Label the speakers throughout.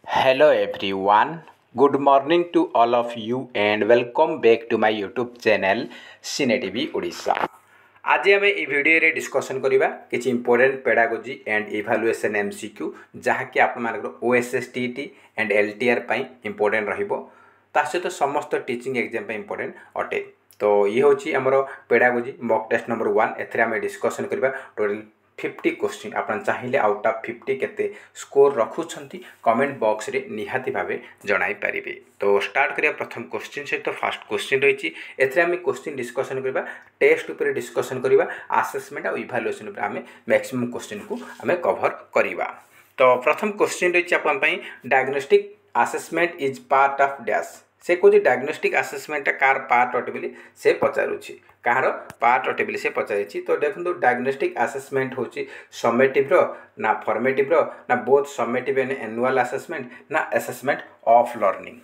Speaker 1: Hello everyone. Good morning to all of you and welcome back to my YouTube channel Cine TV Odisha. आज आम ये video रे discussion करवा किसी important pedagogy and evaluation MCQ जहाँकि आपर ओएसएसटीटी and LTR important रहिबो ता सहित समस्त टीचिंग एग्जाम इंपोर्टेंट अटे। तो ये हूँ आमर पेडागोजी मॉक टेस्ट नंबर 1 एथरे आम डिस्कशन करवा टोटल 50 क्वेश्चन आप चाहिए आउट ऑफ 50 केते स्कोर रखुंट कमेंट बॉक्स रे निहाती भावे जणाई पारिबे। तो स्टार्ट करिया प्रथम क्वेश्चन सहित फास्ट क्वेश्चन रही एथरे आम क्वेश्चन डिस्कशन करवा टेस्ट उपर डिस्कशन करवा आसेसमेंट और इभालुएसन उपर आम मैक्सिमम क्वेश्चन को आम कवर करवा। तो प्रथम क्वेश्चन रही आप diagnostic assessment is part of dash से कौन डायग्नोस्टिक आसेसमेंट कार पार्ट अटे बोली से पचारुछि कहार पार्ट अटे बोली से पचारि। तो देखो डायग्नोस्टिक आसेसमेंट हूँ समेटिव ना फॉर्मेटिव ना both summative and annual assessment ना असेसमेंट ऑफ लर्निंग।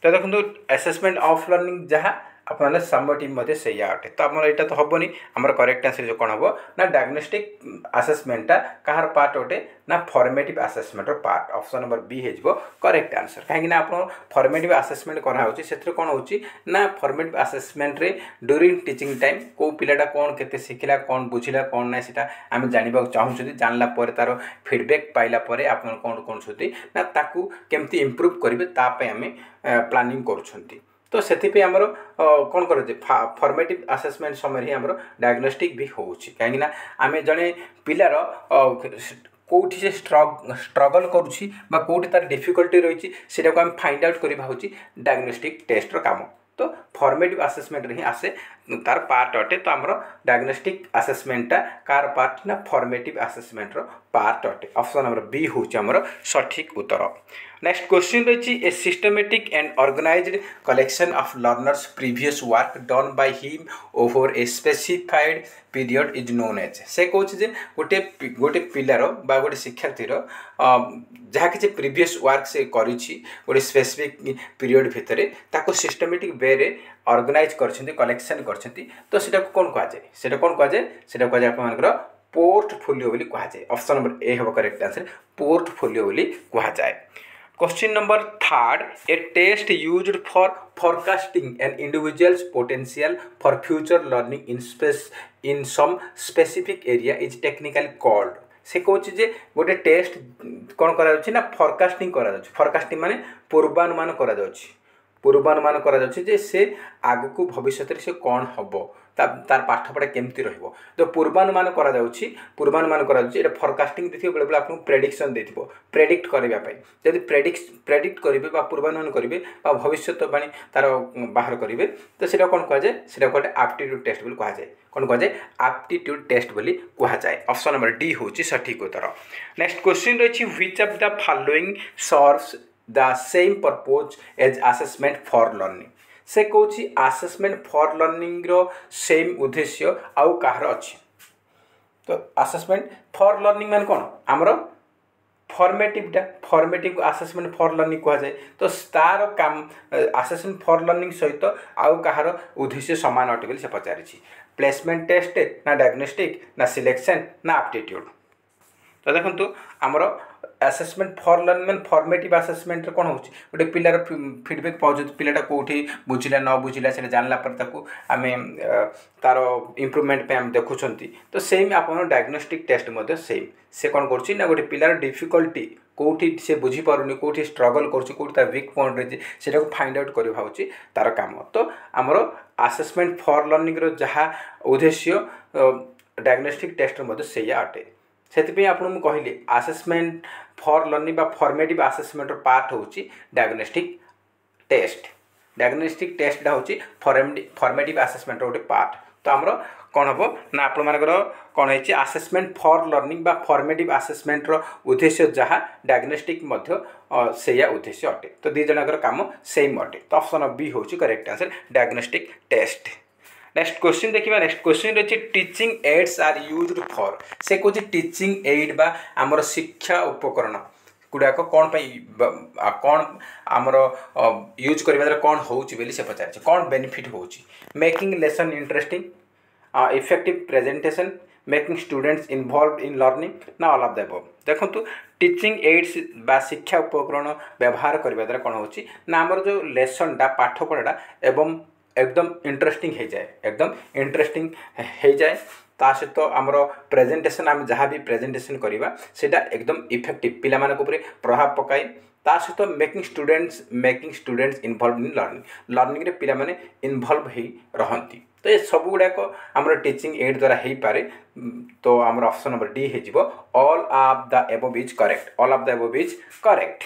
Speaker 1: तो देखो असेसमेंट ऑफ लर्निंग जहाँ आपने समेटिव से अटे। तो आप यहाँ तो हेनी आम करेक्ट आंसर जो कौन हम ना डायग्नोस्टिक आसेसमेंटा कहार पार्ट अटे ना formative assessment part. Option number B हो करेक्ट आंसर कहीं आप फॉर्मेटिव आसेसमेंट कराऊँच से कौन हो ना फॉर्मेटिव आसेसमेंट रे ड्यूरिंग टीचिंग टाइम को पिलाटा कौन केते शिखला कौन बुझिला कौन ना सीटा आम जानवा चाहूँ जानला तार फीडबैक पाइला आप कौन कौन ना ताकू केमती इम्प्रूव करेंगे ताप आम प्लानिंग करुँच। तो से आमर कौन कर फॉर्मेटिव आसेसमेंट समय ही आमर डायग्नोस्टिक भी हो कहीं आम जड़े पिलार कौटी से स्ट्रगल करुँची कौटी तार डिफिकल्टी रही है आम फाइंड आउट करवा हूँ डायग्नोस्टिक टेस्ट काम। तो फॉर्मेटिव आसेसमेंट ही आसे तार पार्ट अटे। तो आमर डायग्नोस्टिक आसेसमेंटा कार पार्ट ना फॉर्मेटिव आसेसमेंट पार्ट अटे। ऑप्शन नंबर बी हूँ आमर सठिक उत्तर। नेक्स्ट क्वेश्चन रही a systematic and organised collection of learners previous work done by him over a specified period is known as से कौच जे गोटे गोटे पिलार बा गोटे शिक्षार्थी जहाँ किसी प्रीवियस वर्क से करिछि गोटे स्पेसिफिक पीरियड भितर ताको सिस्टमेटिक वे रे ऑर्गेनाइज करछन्ती कलेक्शन करछन्ती। तो सेटा कौन कहा जाए सेटा कौन कहा जाए सेटा कहा जाए आपनकर पोर्टफोलियो बोली कहा जाए। ऑप्शन नंबर ए हो करेक्ट आंसर पोर्टफोलियो बोली कहा जाए। Question number 3 a test used for forecasting an individual's potential for future learning in some specific area is technically called से कौन जे गोटे टेस्ट कौन करा ना फोरकास्टिंग करा फोरकास्टिंग माने पूर्वानुमान करा पूर्वानुमान करा जे से आग को भविष्य से कौन हम तार पाठपढ़ा केमती रहिबो। तो पूर्वानुमान करा पूर्वानुमान करा फोरकास्टिंग देखिए बेले बेले आपको प्रेडिक्शन देथिबो प्रेडिक्ट करबा पई जदि प्रेडिक्ट करिवे बा पूर्वानुमान करिवे बा भविष्यवाणी तार बाहर करिवे तो सेटा कोन कहा जाय सेटा कोटे एप्टीट्यूड टेस्ट बोली कहा जाय कोन कहा जाय एप्टीट्यूड टेस्ट बोली कहा जाय। ऑप्शन नंबर डी होची सठिक उत्तर। नेक्स्ट क्वेश्चन रही which of the following serves the same purpose as assessment for learning से कौन आसेसमेंट फॉर लर्निंग रो सेम उद्देश्य आउ कहार अच्छी। तो आसेसमेंट फॉर लर्निंग मान कौन आमर फॉर्मेटिव आसेसमेंट फॉर लर्निंग कहा जाए। तो तार काम आसेसमेंट फॉर लर्निंग सहित आउ कहार उद्देश्य सामान अटे बोली से पचारि प्लेसमेंट टेस्ट ना डायग्नोस्टिक ना सिलेक्शन ना एप्टीट्यूड। तो देखो आमर assessment for learning formative assessment कौन हो गोटे पिलार फीडबैक पाँच पिलाटा कौटी बुझिला न बुझिला से जानला आम तार इम्प्रूवमेंट पे आम देखुं। तो सेम आप डायग्नोस्टिक टेस्ट सेम से कौन कर गोटे पिलार डिफिकल्टी कौटी से बुझीपारुनी कौटी स्ट्रगल कौटी तार वीक पॉइंट रही है फाइंड आउट करवा हूँ तार काम। तो आमर आसेसमेंट फॉर लर्निंग जहाँ उद्देश्य डायग्नोस्टिक टेस्ट से अटे से आपको कहली आसेसमेंट फॉर लर्निंग बा फॉर्मेटिव आसेसमेंट पार्ट हूँ डायग्नोस्टिक टेस्ट। डायग्नोस्टिक टेस्ट हूँ फॉर्मेटिव आसेसमेंट गोटे पार्ट। तो आमर कौन हम ना आप कौन है आसेसमेंट फॉर लर्निंग बा फॉर्मेटिव आसेसमेंट उद्देश्य जहाँ डायग्नोस्टिक से उद्देश्य अटे। तो दी जनकर काम सेम अटे। तो ऑप्शन बी हूँ correct answer diagnostic test. Next question देखिए नेक्स्ट क्वेश्चन रही teaching aids are used for से कौन टीचिंग एड बा आमर शिक्षा उपकरण गुड़ाक कौन कौन आमर यूज कर कौन हो से पचार कौन बेनिफिट हो making lesson interesting effective presentation making students involve in learning ना ऑल ऑफ द अबव। देखंतु टीचिंग एड्स बा शिक्षा उपकरण व्यवहार करबा द्वारा कोन होची ना हमर जो लेसन डा पाठ पढ़ाटा एवं एकदम इंटरेस्टिंग हो जाए, एकदम इंटरेस्टिंग हो जाए। ता सहित आमर प्रेजेंटेशन आम जहाँ भी प्रेजेंटेशन करवा सेटा एकदम इफेक्टिव पिला मानक ऊपर प्रभाव पकाए। ता सहित making students involve in learning रे पिला माने इनवॉल्व ही रहंती। तो ये सब गुड़ाक आमर टीचिंग एड द्वारा हो पारे। तो आमर ऑप्शन नंबर डी हो all of the above is correct, all of the above is correct.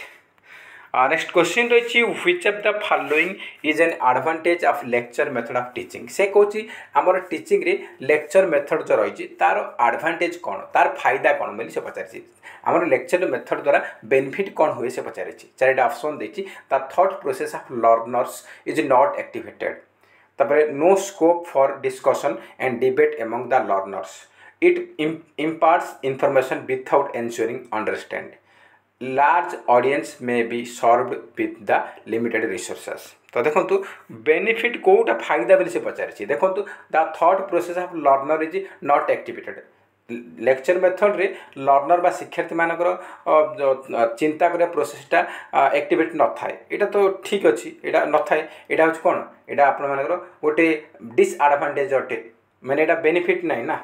Speaker 1: Next question रही which of the following is an advantage of lecture method of teaching. से कहूँ आमर टीचिंग रे लेक्चर मेथड जो रही तार advantage कौन, तार फायदा कौन बोली से पचार आमर लेक्चर मेथड द्वारा बेनिफिट कौन हुए से पचार। चारिटा ऑप्शन देती the thought process of learners is not activated. तापर no scope for discussion and debate among the learners, it imparts information without ensuring understand, large audience में be served with the limited resources. तो देखो benefit कोटा फायदा बोली से पचार। देखो the thought process of learner is not activated. Lecture method रे लर्नर बा शिक्षार्थी मानकर चिंता करिया प्रोसेसटा एक्टिवेट न थाए, यहाँ तो ठीक अच्छी यहाँ न थाए। यहाँ हूँ कौन यहाँ आपण मानकर गोटे डिसएडवांटेज अटे, मैंने यहाँ बेनिफिट ना ना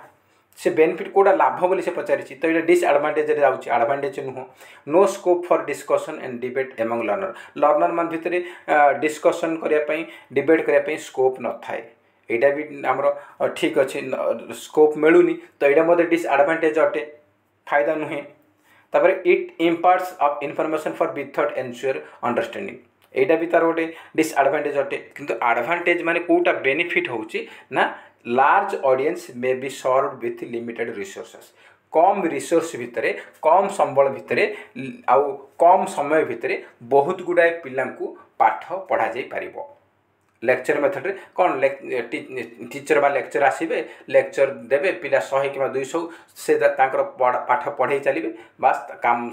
Speaker 1: से बेनिफिट कोड़ा लाभ बोली से पचारि। तो ये डिसएडवांटेज जाऊँगी, एडवांटेज नुह। No scope for discussion and debate among learner मान भितर डिस्कसन करने डिबेट करने स्कोप न थाए, यहाँ भी आमर ठीक अच्छे स्कोप मिलूनी। तो यहाँ मत डिसएडवांटेज अटे, फायदा नुहे। तापर it imparts of information for without ensure understanding, यहाँ भी तार गोटे डिसएडवांटेज अटे। किंतु एडवांटेज माने कोटा बेनिफिट होची ना लार्ज ऑडियंस में be served with limited resources. Come resource भितर कम संबल भितर आउ कम समय भितर बहुत गुड़ाए पिला पाठ पढ़ा जाई पारिबो। लेक्चर मेथड रे कौन टीचर बा लेक्चर आसबे, लेक्चर देवे, पिला 100 कि 200 से पाठ पढ़े चलिए, बास काम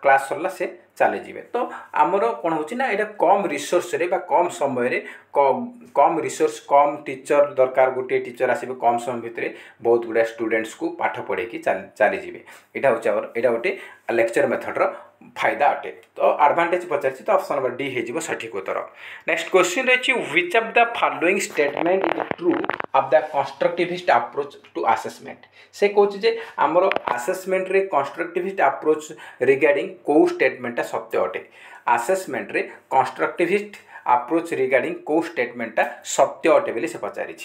Speaker 1: क्लास सरला से चली जाए। तो आमर कौन होना यहाँ कम रिसोर्स रे बा कम समय रे कम रिसोर्स कम टीचर दरकार, गोटे टीचर आसबे कम समय भितर बहुत गुड़ा स्टूडेंट्स को पाठ पढ़े चली जाए। यहाँ हूँ यहाँ गोटे लेक्चर मेथड रो फायदा अटे। तो एडवांटेज पचार, तो ऑप्शन नंबर डी हो सठिक उत्तर। नेक्स्ट क्वेश्चन रही which of the following statement is true of the constructivist approach to assessment. से कहूँ जे आमर असेसमेंट रे कंस्ट्रक्टिविस्ट अप्रोच रिगार्डिंग कौ स्टेटमेंटा सत्य अटे। असेसमेंट रे कंस्ट्रक्टिविस्ट अप्रोच रिगार्डिंग कौ स्टेटमेंटा सत्य अटे बोली से पचारि।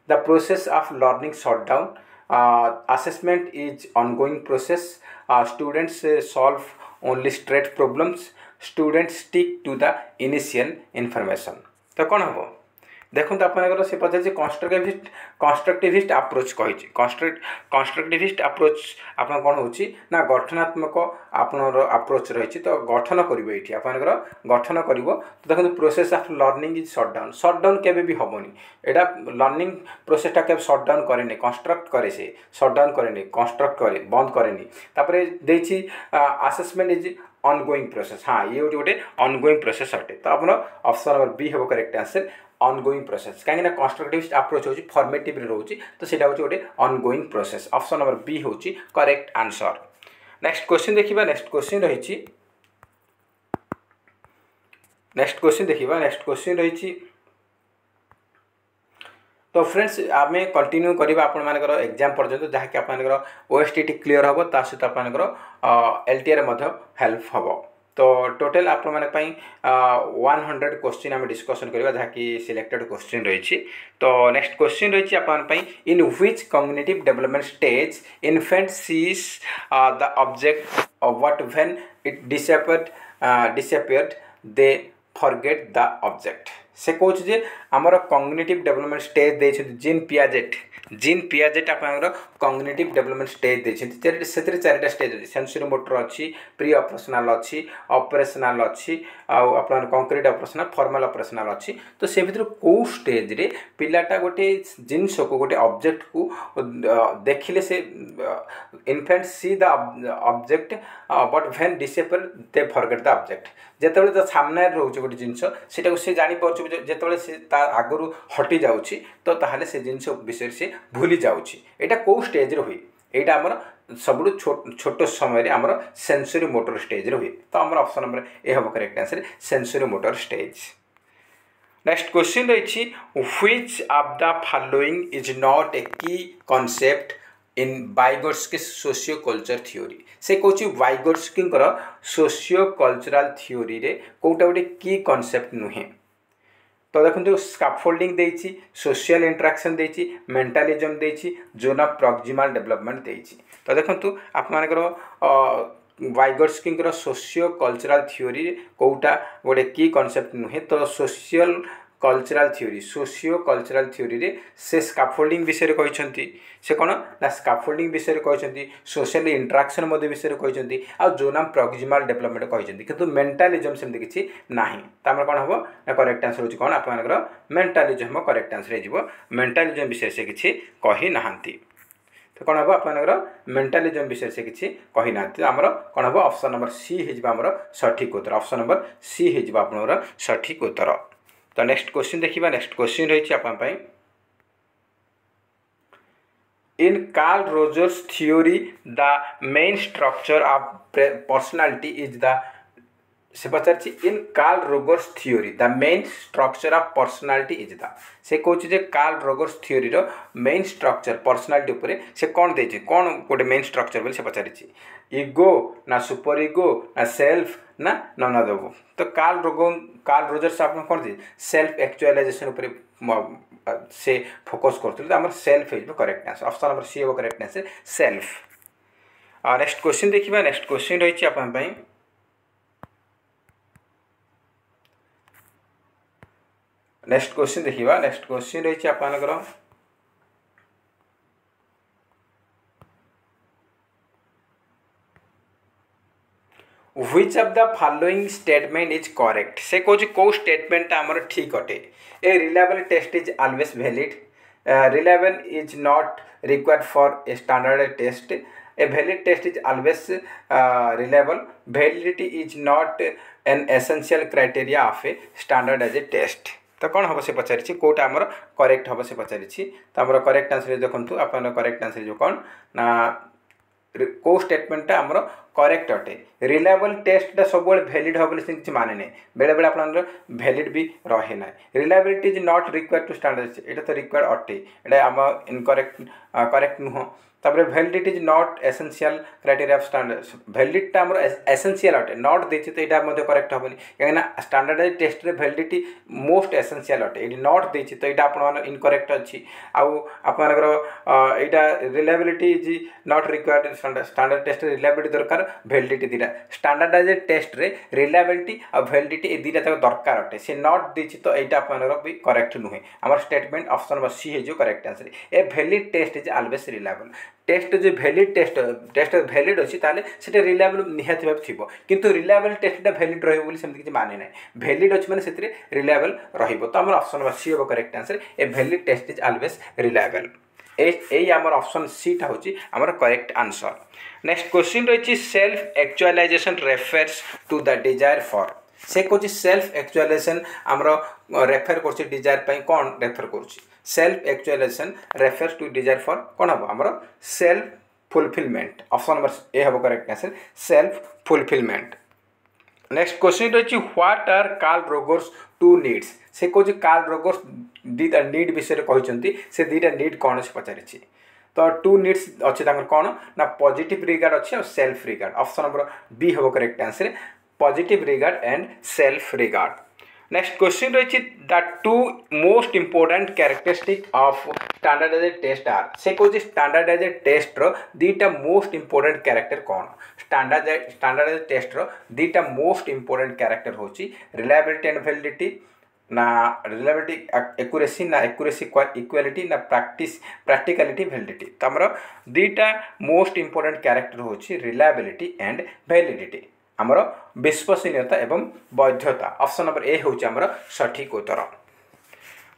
Speaker 1: The process of learning shut down, assessment is ongoing process, students solve only straight problems, student stick to the initial information. तो कौन हम देखो आप से पचार कंस्ट्रक्टिविस्ट अप्रोच कही। कंस्ट्रक्टिविस्ट अप्रोच आप कौन हो ना गठनात्मक आपनर अप्रोच रही। तो गठन करेंगे ये गठन कर। तो देखो process of learning is shut down केबे भी हेनी। यहाँ लर्निंग प्रोसेसटा के शट डाउन करे, कंस्ट्रक्ट करे, से शट डाउन करे, कंस्ट्रक्ट करे, बंद करे। असेसमेंट इज ऑनगोइंग प्रोसेस, हाँ ये गोटे ऑनगोइंग प्रोसेस अटे। तो आप ऑप्शन नंबर बी हम करेक्ट आंसर, ऑनगोइंग प्रोसेस। कहीं कंस्ट्रक्टिविस्ट अप्रोच हो फॉर्मेटिव रोचे, तो सीटा हूँ गोटे ongoing process. Option number B हूँ करेक्ट आंसर। नेक्स्ट क्वेश्चन देखिए, नेक्स्ट क्वेश्चन रही तो फ्रेंड्स आम कंटिन्यू करवा आपर एग्जाम पर्यंत जहाँकि आप ओएसटीटी क्लीयर हम, ता सहित आप एलटीआर हेल्प हम। तो टोटल आप 100 क्वेश्चन आम डिस्कसन करवा जहाँकि सिलेक्टेड क्वेश्चन रही। तो नेक्स्ट क्वेश्चन रही आप in which cognitive development stage infant sees the object what when it disappeared they forget the object. से कहूँ जे आमर कॉग्निटिव डेवलपमेंट स्टेज देते जीन पियाजेट आप कॉग्निटिव डेवलपमेंट स्टेज देते से चारिटा स्टेज अच्छी सेंसरी मोटर अच्छी, प्री ऑपरेशनल अच्छी, ऑपरेशनल अच्छी, आप कंक्रीट ऑपरेशनल, फॉर्मल ऑपरेशनल अच्छी। तो से भीतर कौ स्टेज रे पिलाटा गोटे जिनस को गोटे ऑब्जेक्ट को देखिले से infant see the object but when disappear they forget the object. जेतेबेले तो सामने रोचे गोटे जिनस सेटा से जानी पार्छ, जेतेबेले से ता आगु हटि जाउछि तो ताहले से जिनस विषय से भूली जाऊँगी यहाँ कौ स्टेज हुए यहाँ आमर सब छोट समय आमर सेंसरी मोटर स्टेज हुए तो आम ऑप्शन नंबर ए हम correct answer sensory motor stage. Next question रही which of the following is not a key concept in Vygotsky socio culture theory से कौन वाइगोट्स्की सोशियो कल्चरल थ्योरी रे कोटा गोटे की कॉन्सेप्ट नुहे तो देखो स्कैफोल्डिंग देछि सोशल इंटरेक्शन देछि मेंटलिज्म देछि जोन ऑफ प्रॉक्सिमल डेवलपमेंट देछि तो देखो आप वाइगोट्स्की सोशियो कल्चरल थ्योरी कोटा गोटे की कॉन्सेप्ट नुहे तो social cultural theory socio cultural theory रे से स्कैफोल्डिंग विषय कहते से कौन ना स्कैफोल्डिंग विषय कहते सोशल इंटरेक्शन विषय कहते आ जोन ऑफ प्रॉक्सिमल डेवलपमेंट कहते किंतु मेंटलिज्म सेमती किसी नाही तामर कौन हम ना करेक्ट आंसर होची कौन आपनकर मेंटलिज्म करेक्ट आंसर हो मेंटलिज्म विषय से किसी कही नाहांती तो कौन हम आपनकर मेंटलिज्म विषय से किसी कही नाहांती आमर कौन हम ऑप्शन नंबर सी हो सठिक उत्तर ऑप्शन नंबर सी हो आपनकर सठिक उत्तर। तो नेक्स्ट क्वेश्चन देखिबा नेक्स्ट क्वेश्चन रही आपन पई in Carl Rogers theory the main structure of personality is the से पचार in Carl Rogers theory the main structure of personality is the से कहूँ जे कार्ल रोजर्स थ्योरी रो मेन स्ट्रक्चर पर्सनालिटी उपरे से कौन देछि कौन गोटे मेन स्ट्रक्चर बोली से पचारिछि इगो ना सुपर इगो ना सेल्फ ना नन ऑफ द तो कार्ल रोजर्स आप कौन दे सेल्फ एक्चुअलाइजेशन उपरे से फोकस करते तो आम सेल्फ हो correct answer option number C हो correct answer self. Next question देखिबा नेक्स्ट क्वेश्चन रही आपन पई नेक्स्ट क्वेश्चन देखिबा नेक्स्ट क्वेश्चन रही आपनकर which of the following statement is correct से कौन कौ स्टेटमेंट आमर ठीक अटे a reliable test is always valid reliable is not required for a standard test a valid test is always reliable validity is not an essential criteria of a standard as a test तो कौन हम से पचारि कौटा आमर correct हम से पचारि तो आमर correct answer देखो आप करेक्ट आंसर जो कौन ना को स्टेटमेंटा आमर करेक्ट अटे रिलायबल टेस्टा सब वैलिड हम किसी माने नहीं बेले बेले आप वैलिड भी रहे ना reliability is not required to standard यहाँ तो रिक्वायर्ड अटे ये आम इनकरेक्ट करेक्ट नुह तापर validity is not essential criteria of standard validity आम एसेंशियल अटे नॉट देछि तो यहाँ करेक्ट हेनी कहीं स्टैंडर्डाइज टेस्ट रे वैलिडिटी मोस्ट एसेंशियल अटे ये नॉट देछि तो यहाँ आप इनकरेक्ट अच्छी आपर यहाँ reliability is not required standard test reliability दरकार वैलिडिटी दीटा स्टैंडर्डाइज टेस्ट रे रिलायबिलिटी और वैलिडिटी ए दीटा तक दरकार अटे से नॉट देछि तो यहाँ आप भी करेक्ट नुहे आम स्टेटमेंट ऑप्शन नंबर सी हो correct answer a valid test is always reliable test जो वैलिड टेस्ट वैलिड अच्छी ताले से रिलायबल निहाती भाव थी किंतु रिलायबल टेस्टा वैलिड रही किसी माने ना वैलिड अच्छी मैंने से रिलायबल रही आम ऑप्शन नंबर सी हो correct answer a valid test is always reliable यही आम ऑप्शन सीटा हूँ आमर करेक्ट आंसर। नेक्स्ट क्वेश्चन रही self actualisation refers to the desire for से कौन सेल्फ एक्चुअलाइजेशन आमर रेफर कर डिजायर कौन रेफर कर self actualisation refers to desire for कौन हम आमर self fulfilment option number A हम correct answer self fulfilment. Next question रही what are Carl Rogers two needs से कौन कार्ल रोजर्स दीटा नीड विषय कहते से दीटा नीड कौन से पचारि तो टू नीड्स अच्छे कौन ना पॉजिटिव रिगार्ड अच्छे और self regard option number B हम correct answer positive regard and self regard. Next question रही the two most important characteristic of standardised test are से कौन स्टैंडर्डाइज्ड टेस्ट रो दीटा मोस्ट इम्पोर्टेंट कैरेक्टर कौन स्टैंडर्डाइज्ड टेस्ट रो दीटा मोस्ट इम्पोर्टेंट कैरेक्टर होची रिलायबिलिटी एंड वैलिडिटी ना रिलायबिलिटी एक्यूरेसी ना एक्यूरेसी इक्वालिटी ना प्रैक्टिकलिटी वैलिडिटी तो आमर दीटा मोस्ट इम्पोर्टेंट कैरेक्टर होची रिलायबिलिटी एंड वैलिडिटी आमर विश्वसनीयता एवं वैधता ऑप्शन नंबर ए हूँ आमर सठिक उत्तर।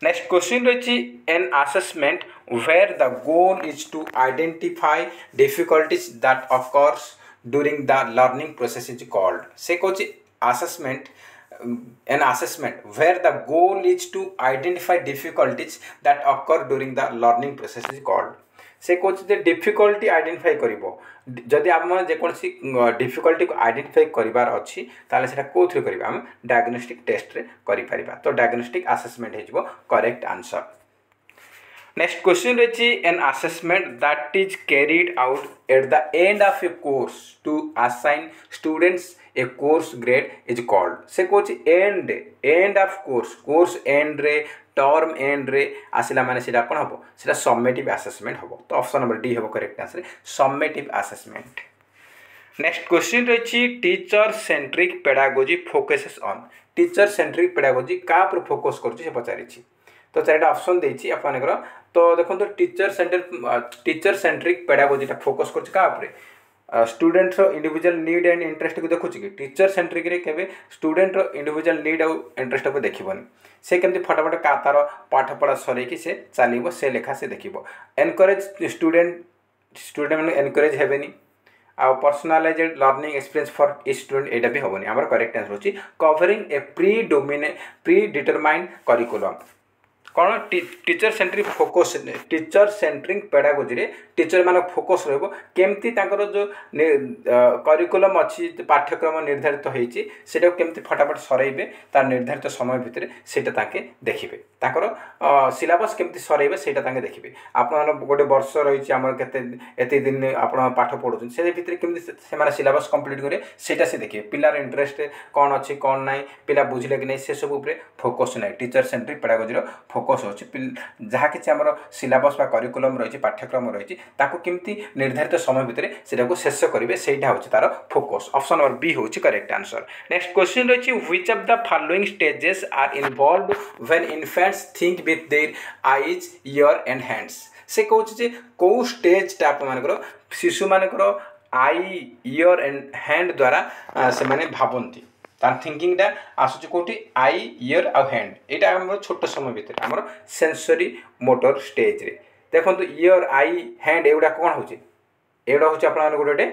Speaker 1: नेक्स्ट क्वेश्चन रही an assessment where the goal is to identify difficulties that occurs during the learning process is called से कौन assessment an assessment where the goal is to identify difficulties that occur during the learning process is called. से कौन जे difficulty identify करिवो जदि आम जेकोसी difficulty को identify करिवार अछि ताले सेटा कोथरे करिबा हम डायग्नोस्टिक टेस्ट रे करि परिबा तो डायग्नोस्टिक असेसमेंट हेजिवो correct answer. Next question is an assessment that is carried out at the end of a course to assign students a course grade is called. से कुछ end of course end रे term end रे आसिला माने सेटा कोन हबो सेटा summative assessment हबो तो ऑप्शन नंबर डी हबो correct answer summative assessment. Next question रही teacher centric pedagogy focuses on. Teacher centric pedagogy का पर फोकस करछि से पचारि छी तो चारिटा ऑप्शन देछि आपनकर तो देखो तो टीचर सेंट्रिक पेडागोजीटा फोकस कर क्या student individual need and interest को देखुची कि टीचर सेंट्रिक रे केबे स्टूडेंट इंडिविजुअल नीड और इंटरेस्ट को देखिबनी से केमती फटाफट का तार पाठ पढ़ा सरे कि से चलिबो से लेखा से देखिबो एनकरेज स्टूडेंट मैंने एनकरेज हेबेनी a personalised learning experience for ई स्टूडेंट एटा भी होबनी हमर करेक्ट आंसर होची covering a predetermined curriculum कौन teacher centric focus teacher centric pedagogy रे टीचर मान फोकस रहबो केमती तांकर जो करिकुलम अछि पाठ्यक्रम निर्धारित होईची सेटा केमती फटाफट सरेइबे तार निर्धारित समय भितरे सेटा ताके देखिबे तांकर सिलेबस केमती सरेइबे सेटा ताके देखिबे आपन गोटे वर्ष रहिची हमर केते एते दिन आपन पाठ पढुछन से भितरे केमती से माने सिलेबस कंप्लीट करे सेटा से देखिबे पिलार इंटरेस्ट कोन अछि कोन नै पिला बुझले कि नै से सब ऊपर फोकस नै टीचर सेंट्रिक पेडागोजी रो फोकस होची जहाँ कि आमर सिलेबस बा करिकुलम रही पाठ्यक्रम रही ताको केमती निर्धारित समय भितर सेटा को शेष करेंगे सेटा होची तार फोकस ऑप्शन नंबर बी होची करेक्ट आंसर. नेक्स्ट क्वेश्चन रही which of the following stages are involved when infants think with their eyes ear and hands. से कहूँ जे कौ स्टेज टा आप मानकर शिशु मानकर आई ईयर एंड हैंड द्वारा से माने भाबंती तार थिंकिंग टा आसुची कोठी आई ईयर आ हैंड एटा हमर छोट समय भितर हमर सेंसरी मोटर स्टेज रे देखो तो ईयर आई हैंड एउडा कोन होची एउडा होची आपन गोटे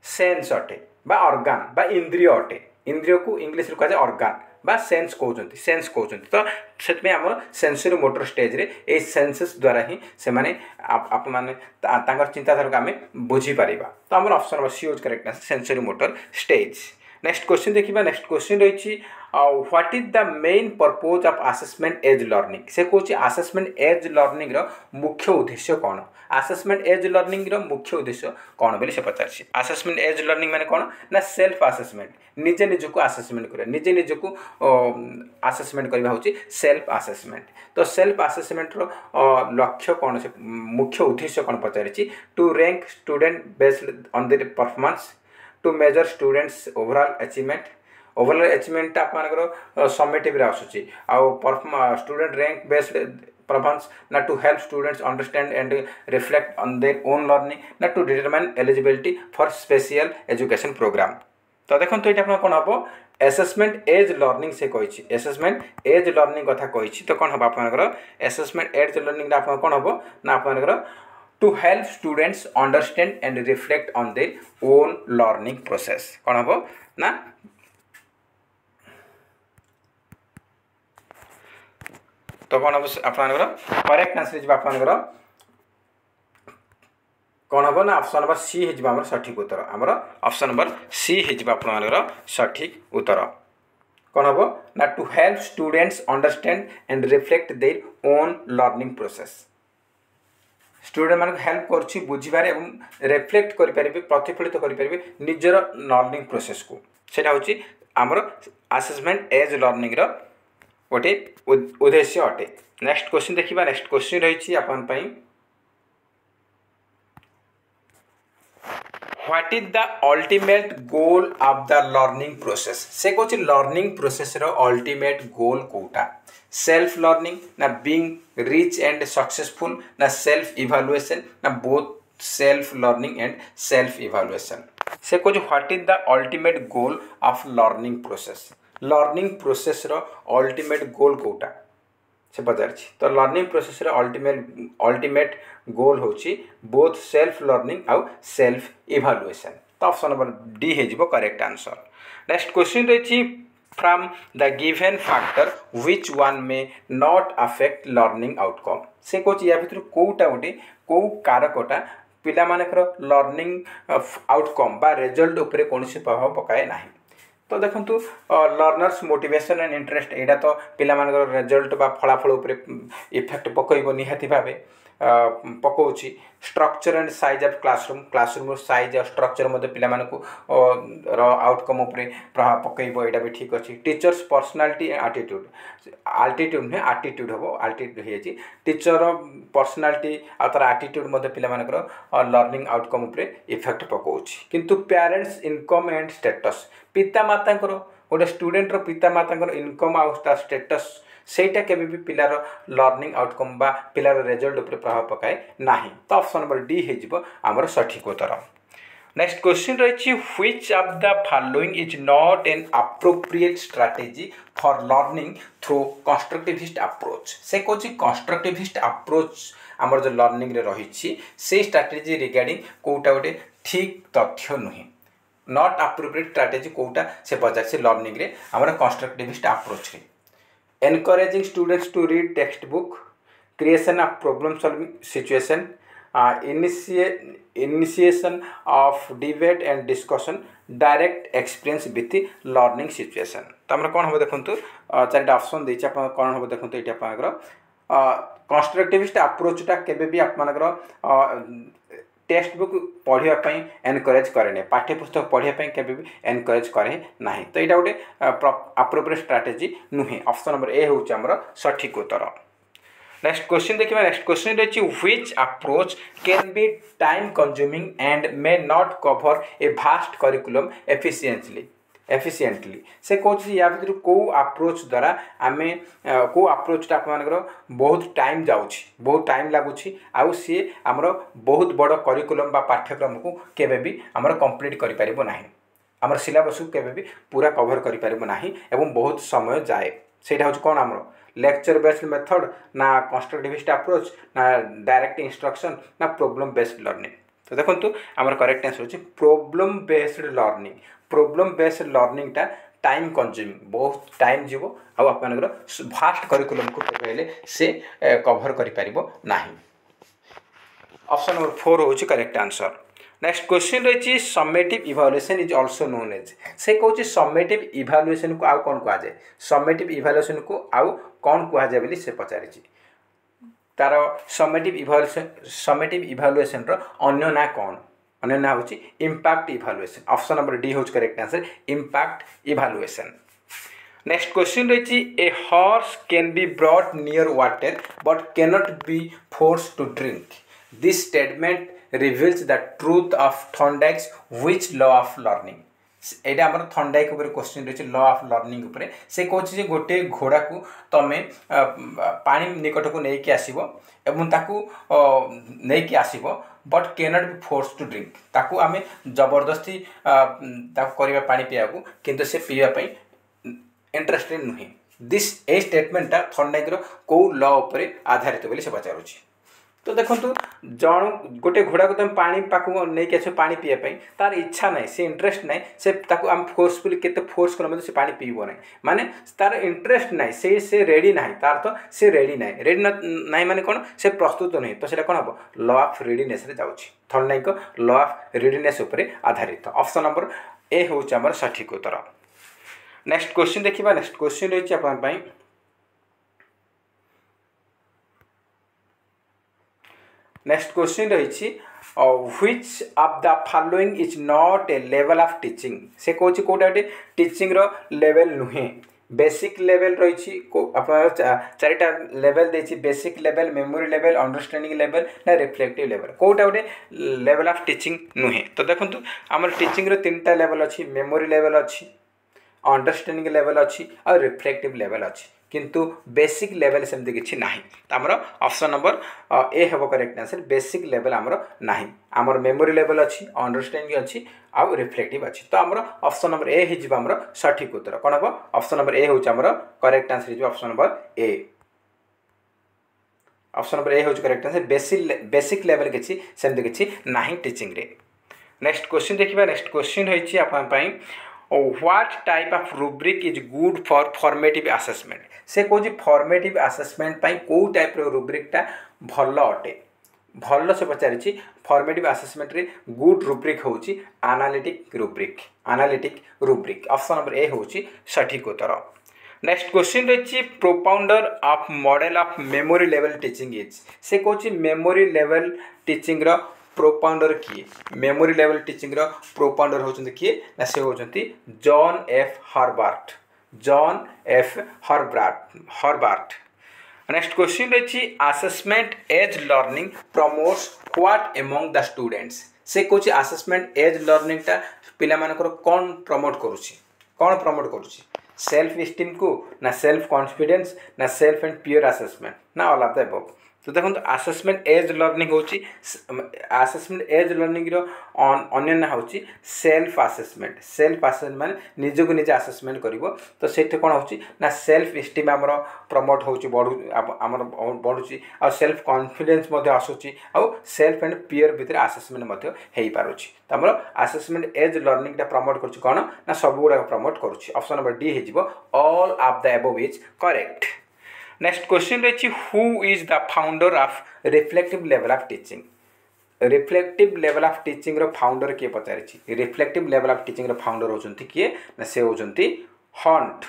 Speaker 1: सेंस अटे बा ऑर्गन बा इंद्रिय अटे इंद्रिय को इंग्लिश रे कहै ऑर्गन बा सेंस कहउचंती तो सेत में हमर सेंसरी मोटर स्टेज रे ए सेंसेस द्वारा ही से माने आप माने तांकर चिंताधारा को हमें बुझी परिबा तो हमर option number C is correct answer sensory motor stage. Next question देखिबा नेक्स्ट क्वेश्चन रही what is the main purpose of assessment as learning. से कहूँ असेसमेंट एज लर्निंग रो मुख्य उद्देश्य कौन असेसमेंट एज लर्निंग रो मुख्य उद्देश्य कौन बोली से पचार असेसमेंट एज लर्निंग माने कौन ना सेल्फ असेसमेंट निजे निजको असेसमेंट करे निजे निजको असेसमेंट करबा होची सेल्फ असेसमेंट तो सेल्फ असेसमेंट रो लक्ष्य कौन से मुख्य उद्देश्य कौन पचार to rank student based on their performance to measure students overall achievement आप समेटिव आसूची आ स्टूडेंट रैंक बेस्ड परफॉर्मेंस ना to help students understand and reflect on their own learning ना to determine eligibility for special education programme. तो देखो तो ये कौन हम असेसमेंट एज लर्निंग से कही असेसमेंट एज लर्निंग कथा कही तो कौन हम आप असेसमेंट एज लर्निंग आप कौन हम ना आप to help students understand and reflect on their own learning process कौन हम ना तो कौन हम आपनकर करेक्ट आंसर जे आपनकर कौन हम ना ऑप्शन नंबर सी हे हमर सठिक उत्तर हमर ऑप्शन नंबर सी हे आपनकर सठिक उत्तर कौन हम ना to help students understand and reflect their own learning process student मान हेल्प कर बुझारे रिफ्लेक्ट करें प्रतिफलित करें निजर लर्निंग प्रोसेस को सेटा हूँ आमर असेसमेंट एज लर्निंग रो गोटे उद्देश्य अटे. नेक्स्ट क्वेश्चन देखिबा नेक्स्ट क्वेश्चन रही आपन पई what is the ultimate goal of the learning process. से कहूँ लर्निंग प्रोसेस रो अल्टीमेट गोल कोटा सेल्फ लर्निंग ना बीइंग रिच एंड सक्सेसफुल ना सेल्फ इवैल्यूएशन ना both self learning and self evaluation. से कहूँ what is the ultimate goal of learning process रो अल्टीमेट गोल कोटा से पचार तो लर्निंग प्रोसेस रो अल्टीमेट गोल होची बोथ सेल्फ लर्निंग आउ सेल्फ इवैल्यूएशन तो ऑप्शन नंबर डी हे जिवो करेक्ट आंसर. नेक्स्ट क्वेश्चन रही from the given factor which one may not affect learning outcome से कौच या भितर कोटा गोटे कौ कारकटा पिला मानकर लर्निंग आउटकम बा रिजल्ट उपरे कौन प्रभाव पकाए ना तो देखो लर्नर्स मोटिवेशन एंड इंटरेस्ट यहाँ तो पिला मानकर रिजल्ट बा फलाफल उपरे इफेक्ट पकईब निहाती भाव पकाउछ structure and size of classroom size और स्ट्रक्चर मध्य पिला मानकु आउटकम उपरे प्रभाव पकईब यहाँ भी ठीक अच्छे टीचर्स पर्सनालिटी एटीट्यूड आल्टीट्यूड नुहे आटीट्यूड हम आल्टीट्यूड हो टीचर पर्सनालिटी आ तार आटीट्यूड मध्य पिला मानकर लर्निंग आउटकम उपरे इफेक्ट पकाउछ किंतु पेरेंट्स इनकम एंड स्टेटस पिता माता गोटे स्टूडेंट पिता माता इनकम आउ स्टेटस सेटा केबे भी पिलार लर्निंग आउटकम बा पिलार रिजल्ट उपरे प्रभाव पकाए नाही तो ऑप्शन नंबर डी हे जिवो हमर सठिक उत्तर। नेक्स्ट क्वेश्चन रही which of the following is not an appropriate strategy for learning through constructivist approach से कौन कंस्ट्रक्टिविस्ट अप्रोच आमर जो लर्निंग रे रही से स्ट्रैटेजी रिगार्डिंग कोटा गोटे ठीक तथ्य नुहे नॉट अप्रोप्रिएट स्ट्रैटेजी कोटा से पचार से लर्निंग रे आमर कंस्ट्रक्टिविस्ट अप्रोच रे encouraging students to read textbook, creation of problem solving situation, initiation of debate and discussion, direct experience with learning situation। तो आमर कौन हम देखो चार ऑप्शन देछि आप कौन हम देखो ये कंस्ट्रक्टिविस्ट अप्रोचटा केबे भी आप टेक्स्ट बुक पढ़ाई एनकरेज करे पाठ्यपुस्तक पढ़ाई केबे भी एनकरेज करे ना तो यहाँ गोटे अप्रोप्रिएट स्ट्रैटेजी नुहे ऑप्शन नंबर ए हूँ आमर सठिक उत्तर। नेक्स्ट क्वेश्चन देखिए नेक्स्ट क्वेश्चन रही which approach can be time consuming and may not cover A vast curriculum efficiently से कौन या भर कौ अप्रोच द्वारा आम कौ अप्रोचटा आप बहुत टाइम जाऊँगी बहुत टाइम लगुच आउ सी आमर बहुत बड़ करिकुलम बा पाठ्यक्रम को केबे भी आमर कंप्लीट करि परिबो नाही आमर सिलेबस को केबे भी पूरा कवर करि परिबो नाही एवं बहुत समय जाए सेटा होछ कोन आमर लेक्चर बेस्ड मेथड ना कंस्ट्रक्टिविस्ट अप्रोच ना डायरेक्ट इंस्ट्रक्शन ना प्रॉब्लम बेस्ड लर्निंग तो देखो आमर करेक्ट आंसर होछि प्रॉब्लम बेस्ड लर्निंग टा टाइम कंज्यूमिंग बहुत टाइम जीवो आउ आपनकर भास्ट करिकुलम को कहले से कवर करि परिबो नाही ऑप्शन नंबर 4 होछि करेक्ट आंसर। नेक्स्ट क्वेश्चन रही summative evaluation is also known as से कहूँ समेटिव इवैल्यूएशन को आउ कौन कह जाए समेटिव इवैल्यूएशन को आउ कौन कह जाए बोली से पचारि तार समेटिव इवैल्यूएशन रो अन्य ना कौन अन्य ना होची impact evaluation option number D होची correct answer impact evaluation. Next question रही a horse can be brought near water but cannot be force to drink this statement reveals the truth of Thorndike's which law of learning एटा हमर Thorndike ऊपर question रही law of learning ऊपर से कहछि जे गोटे घोड़ा को तमे पानी निकट को नहीं कि आसीबो एवं ताकू नहीं कि आसीबो but cannot be force to drink ताकू आमे जबरदस्ती ताकू करबा पानी पिया को किंतु से पीवा पई इंटरेस्टेड नुहे दिस ए स्टेटमेंटा थॉर्नडाइक रो को लॉ ऊपर आधारित बोली से पचारुछि तो देखो जन गोटे घोड़ा को तुम पानी पाक नहीं कि पानी पीवा तार इच्छा ना से इंटरेस्ट ना से आम फोर्सफुली केते फोर्स कर से पानी पीब ना माने तार इंटरेस्ट ना से रेडी ना तार तो से रेडी ना रेडी ना माने कौन से प्रस्तुत नहीं तो सेटा कौन हम लॉ ऑफ रेडीनेस रे जाउछि थॉर्नडाइक लॉ ऑफ रेडीनेस ऊपर आधारित ऑप्शन नंबर ए होउछि हमर सठिक उत्तर। नेक्स्ट क्वेश्चन देखिबा नेक्स्ट क्वेश्चन रही आपन पई नेक्स्ट क्वेश्चन रही which of the following is not a level of teaching से कहूँ कौटा गोटे टीचिंग रो लेवल नुहे बेसिक लेवल रही चारिटा लेवल देछि basic level memory level understanding level ना रिफ्लेक्टिव लेवल कौटा गोटे लेवल ऑफ टीचिंग नुहे तो देखो आम टीचिंग रो तीनटा लेवल अच्छी मेमोरी लेवल अच्छी अंडरस्टैंडिंग लेवल अच्छी और रिफ्लेक्टिव लेवल अच्छी किंतु बेसिक लेवल सेमती किसी ना आमर ऑप्शन नंबर ए हम करेक्ट आंसर बेसिक लेवल आमर ना आमर मेमोरी लेवल अच्छी अंडरस्टैंडिंग अच्छी आउ रिफ्लेक्टिव अच्छी तो आमर ऑप्शन नंबर ए हो आमर सठिक उत्तर कौन हम ऑप्शन नंबर ए हूँ आमर करेक्ट आंसर हो option number A option number A हूँ करेक्ट आंसर बेसिक लेवल किसी सेमती किसी ना टीचिंग रे। नेक्स्ट क्वेश्चन देखिए नेक्स्ट क्वेश्चन रही what type of rubric is good for formative assessment से कौन फॉर्मेटिव असेसमेंट कौ टाइप रुब्रिकटा भल अटे भल से पचारि फॉर्मेटिव असेसमेंट रे गुड रुब्रिक होची analytic rubric option number A होची सठिक उत्तर। नेक्स्ट क्वेश्चन रही propounder of model of memory level teaching is से कौन मेमोरी लेवल टीचिंग रो प्रोपाउंडर किए मेमोरी लेवल टीचिंग रो प्रोपाउंडर होचंती किए ना से होचंती John F Herbart. Next question रही assessment as learning promotes what among the students से कौन असेसमेंट एज लर्निंग टा पिला मानकर कौन प्रमोट करुछि सेल्फ एस्टीम को ना सेल्फ कॉन्फिडेंस ना सेल्फ एंड पीयर असेसमेंट ना ऑल ऑफ द अबव। तो देखो असेसमेंट एज लर्निंग होची असेसमेंट एज लर्निंग रो अन्य ना होची सेल्फ असेसमेंट माने निज को निज असेसमेंट करिवो तो सेठी कोन होची ना सेल्फ एस्टीम हमरो प्रमोट होची बढ़ुची आ सेल्फ कॉन्फिडेंस मध्ये आसुची आ सेल्फ एंड पीयर भितर असेसमेंट मध्ये हेई पारुची त हमरो असेसमेंट एज लर्निंग टा प्रमोट करची कोन ना सब गुडा प्रमोट करूची ऑप्शन नंबर डी हे जिवो all of the above is correct. Next question रही who is the founder of reflective level of teaching reflective level of teaching रो फाउंडर किए पचारि रिफ्लेक्टिव लेवल ऑफ टीचिंग रो फाउंडर होचंती किए ना से होचंती हंट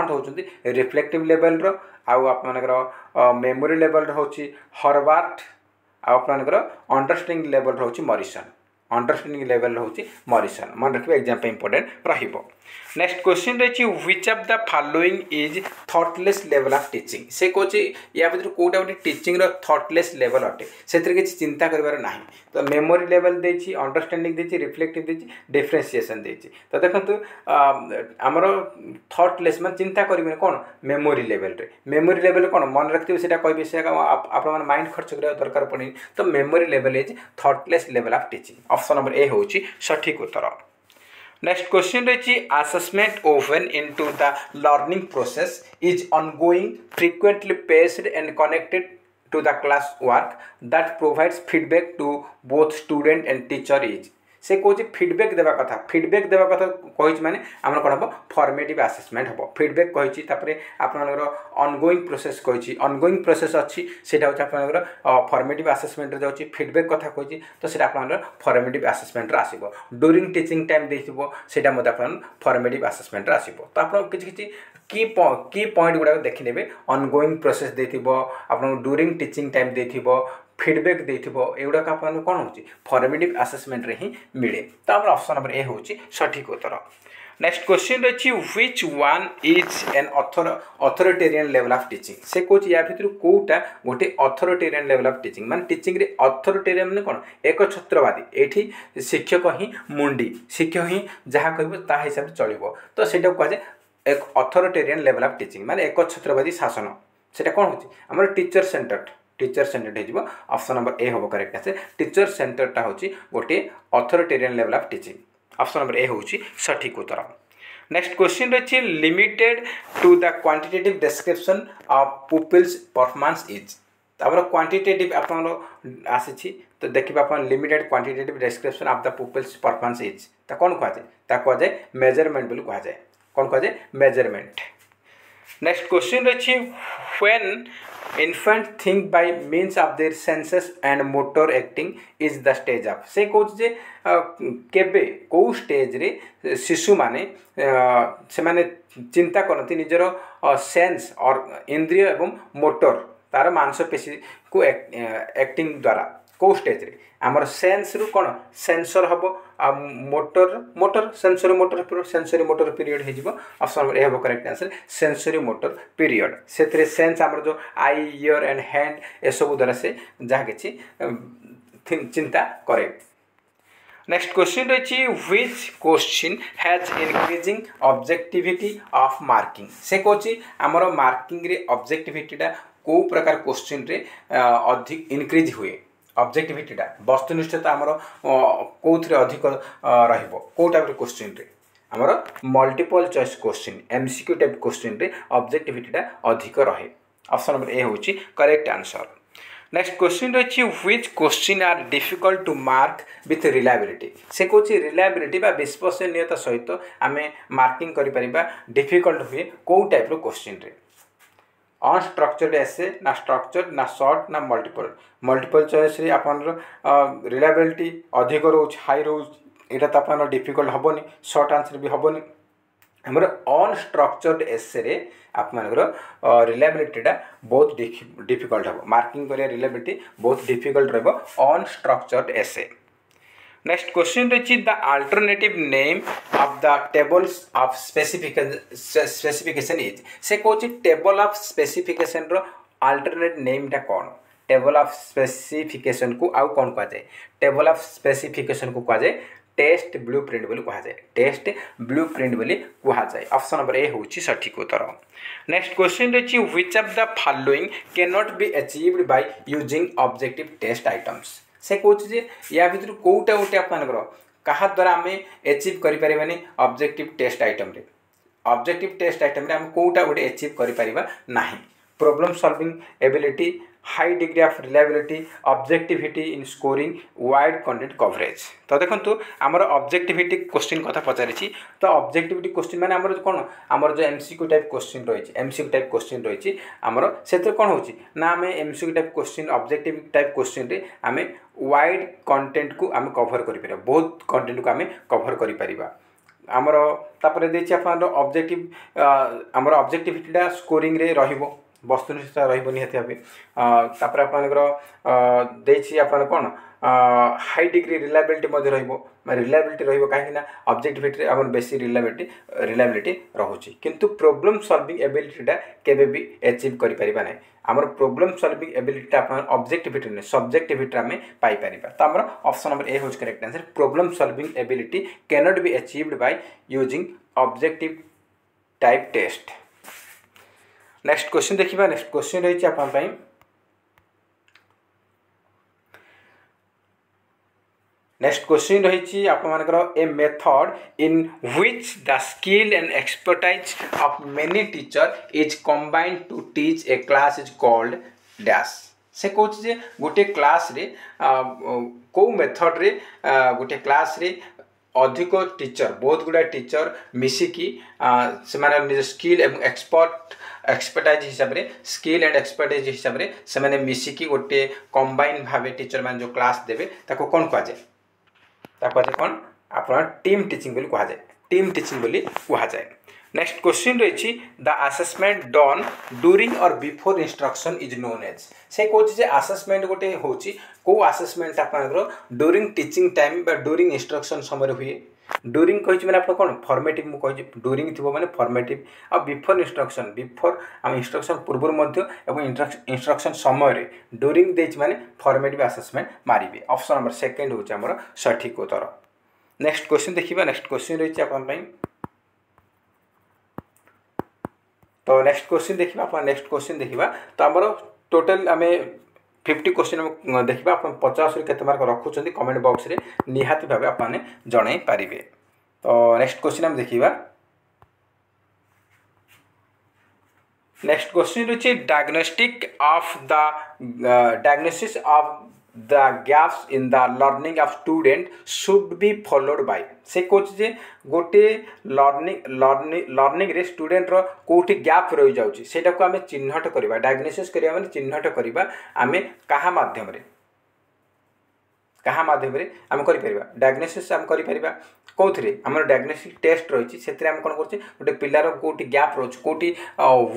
Speaker 1: होचंती रिफ्लेक्टिव लेवल रो आउ आपनकर मेमोरी लेवल रो होची हर्बार्ट आउ आपनकर अंडरस्टैंडिंग लेवल रो होची अंडरस्टैंडिंग लेवल होची मॉरिसन मन रखिबे एग्जाम पे इंपोर्टेंट रहिबो। नेक्स्ट क्वेश्चन रही which of the following is thoughtless level of teaching से कोची या भीतर कोटा गोटे टीचिंग रो थॉटलेस लेवल अटे सेतिर किछि चिंता करिवार नाही तो मेमोरी लेवल देछि अंडरस्टैंडिंग देछि रिफ्लेक्टिव देछि डिफरेंशिएशन देछि तो देखंतु हमरो थॉटलेस मन चिंता करिबे कोन मेमोरी लेवल कोन मन रखथिबे सेटा कहबे से आपण मन माइंड खर्च करिया दरकार पड़ी तो memory level is thoughtless level of teaching option number A होची सठिक उत्तर। नेक्स्ट क्वेश्चन रही assessment woven into the learning process is ongoing frequently paced and connected to the class work that provides feedback to both student and teacher is से कौन feedback देवा कथा कही माने आम कौन हम फॉर्मेटिव असेसमेंट हम फीडबैक कही आपर ऑनगोइंग प्रोसेस कही ऑनगोइंग प्रोसेस अच्छी से आपर फॉर्मेटिव असेसमेंट जाऊँगी फीडबैक कथा कही तो सीटा आप फॉर्मेटिव असेसमेंट आसो ड्यूरिंग टीचिंग टाइम देटा आप फॉर्मेटिव असेसमेंट आसो तो आप किसी की पॉइंट गुड़ा देखने ऑनगोइंग प्रोसेस देथिबो आपन ड्यूरिंग टीचिंग टाइम देथिबो फीडबैक देथिबो एगुडा का अपन कोन होची फॉर्मेटिव असेसमेंट रे ही मिले तो हमर ऑप्शन नंबर ए होची सठिक उत्तर। नेक्स्ट क्वेश्चन रही which one is an authoritarian level of teaching से कोच या भितर कोटा गोटे अथॉरिटेरियन लेवल ऑफ टीचिंग माने टीचिंग रे अथॉरिटेरियन माने कोन एक छत्रवादी एठी शिक्षक ही मुंडी शिक्षक ही जहा कहबो ता हिसाब चलिबो तो सेटा को जे एक अथॉरिटेरियन लेवल ऑफ टीचिंग माने एक छत्रवादी शासन सेटा कोन होची हमर टीचर सेंटर्ड हो ऑप्शन नंबर ए हम करेक्ट आंसर टीचर सेंटरटा होची गोटे authoritarian level of teaching option number A होची सठिक उत्तर। नेक्स्ट क्वेश्चन रही limited to the quantitative description of pupils performance is आमर क्वांटिटेटिव आपन आसी तो देखिए आप limited quantitative description of the pupils performance is ता कौन कहुए मेजरमेंट बोली कहुए कौन कहुए मेजरमेंट। नेक्स्ट क्वेश्चन रही when infant think by means of their senses and motor acting is the stage of से कौच जे केबे को स्टेज रे शिशु माने से माने चिंता करती निजर सेंस और इंद्रिय एवं मोटर तार मांसपेशी को एक्टिंग द्वारा को स्टेज रे आमर सेंस रु कोन सेंसर हबो आ मोटर सेंसरी मोटर पीरियड हे जिवो ऑप्शन नंबर ए हबो correct answer sensory motor period सेतरे सेंस आमर जो आई ईयर एंड हैंड ए सब द्वारा से जहा किछि चिंता करे। नेक्स्ट क्वेश्चन रही which question has increasing objectivity of marking से कोची आमर मार्किंग रे ऑब्जेक्टिविटीटा को प्रकार क्वेश्चन रे अधिक इंक्रीज हुए ऑब्जेक्टिविटीटा वस्तुनिष्ठता आमर कौन अधिक रहिबो को टाइप क्वेश्चन रे आमर multiple choice question MCQ type question रे ऑब्जेक्टिविटीटा अधिक रहे ऑप्शन नंबर ए होची करेक्ट आंसर। नेक्स्ट क्वेश्चन रही which question are difficult to mark with reliability से कौन रिलायबिलिटी बा विश्वसनीयता सहित आम मार्किंग कर डिफिकल्ट हुए कौ टाइप क्वेश्चन रे अनस्ट्रक्चर्ड एसे ना स्ट्रक्चर ना शॉर्ट ना मल्टीपल मल्टीपल चॉइस रे अपन रिलायबिलिटी अधिक रोच हाई रोच यहाँ तो आप डिफिकल्ट हेनी शॉर्ट आंसर भी हेनी आमर अनस्ट्रक्चर्ड एसे रे आप रिलायबिलिटीटा बहुत डिफिकल्ट हम मार्किंग कर रिलायबिलिटी बहुत difficult unstructured essay next question रही the alternative name of the tables of specification is से कौन टेबल ऑफ स्पेसिफिकेशन रो अल्टरनेट नेमटा कौन टेबल ऑफ स्पेसिफिकेशन को आउ कौन कहुए टेबल ऑफ स्पेसिफिकेशन को कहुए टेस्ट ब्लूप्रिंट बोली कहुए टेस्ट ब्लूप्रिंट बोली कहुए ऑप्शन नंबर ए हूँ सठिक उत्तर नेक्स्ट क्वेश्चन रही which of the following can not be achieved by using objective test items से कौन या भर कौटा गोटे आपर क्या द्वारा आम एचिव करें ऑब्जेक्टिव टेस्ट आइटम रे ऑब्जेक्टिव टेस्ट आइटम रे आम कौटा गोटे एचिव करें problem solving ability high degree of reliability objectivity in scoring wide content coverage तो देखो आमर ऑब्जेक्टिविटी क्वेश्चन कथा पचारि तो ऑब्जेक्टिविटी क्वेश्चन माने आमर कौन आमर जो एमसीक्यू टाइप क्वेश्चन रही एमसीक्यू टाइप क्वेश्चन रही आमर से कौन हो ना आम MCQ type question objective type question रे आम वाइड कंटेंट को आम कवर कर बहुत कंटेंट को आम कवर कर आमर तापर देछि आपन ऑब्जेक्टिव आमर ऑब्जेक्टिविटीटा स्कोरिंग रे रहिबो वस्तुनिष्ठता रहिबो निहाती भाबे तापर आपन देछि आपन कोन हाई डिग्री रिलायबिलिटी मध्ये रहिबो रिलायबिलिटी रहिबो काहे ना ऑब्जेक्टिविटी रे हमन बेसी रिलायबिलिटी रहउची किंतु प्रॉब्लम सॉल्विंग एबिलिटीटा केबे भी अचीव करि परिबा नै हमर प्रॉब्लम सॉल्विंग एबिलिटी आपन ऑब्जेक्टिविटी ने सब्जेक्टिविटी में पाई परिबा तो हमर ऑप्शन नंबर ए होज correct answer problem solving ability can not be achieved by using objective type test next question देखिबा नेक्स्ट क्वेश्चन रही आपन पई नेक्स्ट क्वेश्चन रही आप a method in which the skill and expertise of many teacher is combined to teach a class is called dash से कौच जे गोटे class रे को मेथड रे गोटे क्लास रे अधिक टीचर बहुत गुड़ा टीचर मिसिकी से माने निज स्किल एवं एक्सपर्टाइज हिसाब रे स्किल एंड एक्सपर्टाइज हिसाब रे से माने मिसिकी गोटे कंबाइन भावे टीचर मान जो क्लास देबे ताको कोन कहा जाय ताको कौन आप टीम टीचिंग बोली कहा जाए टीम टीचिंग बोली कहा जाए नेक्स्ट क्वेश्चन रही द असेसमेंट डन ड्यूरिंग और before instruction is known as से कौन जे असेसमेंट गोटे होची को असेसमेंट आपनकर ड्यूरिंग टीचिंग टाइम बा ड्यूरिंग इंस्ट्रक्शन समय हुए ड्यूरिंग कहि माने आप कोन फॉर्मेटिव मु कहि ड्यूरिंग थिबो माने फॉर्मेटिव आ बिफोर इंस्ट्रक्शन बिफोर हम इंस्ट्रक्शन पूर्व मध्य एवं इंस्ट्रक्शन समय रे ड्यूरिंग देच माने फॉर्मेटिव असेसमेंट मारिबे ऑप्शन नंबर सेकंड होचे हमर सठिक उत्तर नेक्स्ट क्वेश्चन देखिबा नेक्स्ट क्वेश्चन रही आपन पई तो नेक्स्ट क्वेश्चन देखिबा अपन नेक्स्ट क्वेश्चन देखिबा तो हमर टोटल आमे 50 क्वेश्चन देखिबा अपन 50 रे केते मार्क रखुचंदी कमेंट बॉक्स रे निहाती भाबे आपने जणाई पारिबे तो नेक्स्ट क्वेश्चन हम देखिबा नेक्स्ट क्वेश्चन रही diagnostic of the diagnosis of the gaps in the learning of student should be followed by से कोच जे गोटे लर्निंग रे स्टूडेंट रो कोठी गैप रही जाउची सेटा को हमें चिन्हट करबा डायग्नोसिस करिया माने चिन्हट करबा हमें कहा माध्यम रे आम कर डायग्नोसिस आम कर कौन आम डायग्नोस्टिक टेस्ट रही से कौन कर गोटे पिलार कौटी गैप रोच कौटी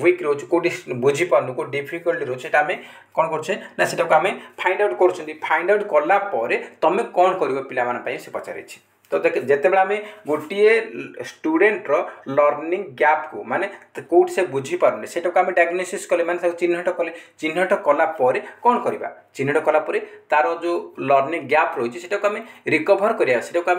Speaker 1: वीक रोच कौटी बुझी पार्नु कौ डिफिकल्टी रोचे आम कौन कर फाइंड आउट फाइंड आउट कलापर तुम कौन कर पे से पचार तो जितेबाला आम गोटे स्टूडेंट्र लर्निंग गैप को माने कौट से बुझी पारे से आम डायग्नोसिस कले माने चिन्हट कलापर कौन करवा चिन्हट कलापर तार जो लर्निंग गैप रही है आम रिकवर करा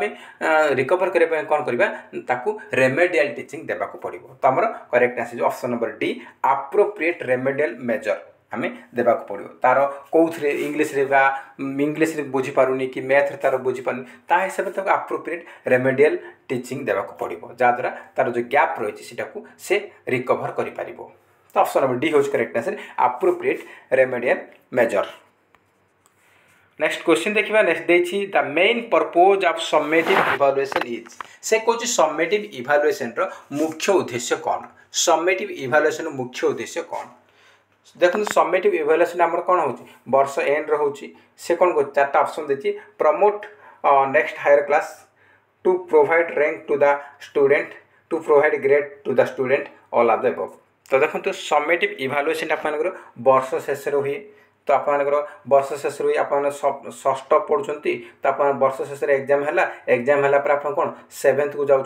Speaker 1: रिकवर करने कौन करवा रेमेडियल टीचिंग देवाक पड़ो तो आमर correct answer option number D appropriate remedial measure आम देवाक पड़ो तार कौन इंग्लीश रे बुझी पारुनी कि मैथ रे तार बुझी पारुनी ता हिसाब से एप्रोप्रिएट रेमेडियल टीचिंग देवाक पड़ो जहाँद्वारा तार जो गैप रही है से रिकवर कर तो ऑप्शन नंबर डी होज correct answer appropriate remedial measure next question देखिए नेक्स्ट देछि the main purpose of summative evaluation is से कहूँ समेटिव इवैल्यूएशन रो मुख्य उद्देश्य कौन समेटिव इवैल्यूएशन मुख्य उद्देश्य कौन देखो समेटिव इवैल्यूएशन आमर कौन हो वर्ष एंड रोचे से कौन कर चार्टा ऑप्शन देछि promote next higher class to provide rank to the student to provide grade to the student all of the above तो देखो समेटिव इवैल्यूएशन आपर वर्ष शेष हुए तो आप वर्ष शेष हुई आप षष्ठ पढ़ुंट तो आप वर्ष शेष एग्जाम है एग्जाम है आप कौन सेवेन्थ को जाऊँ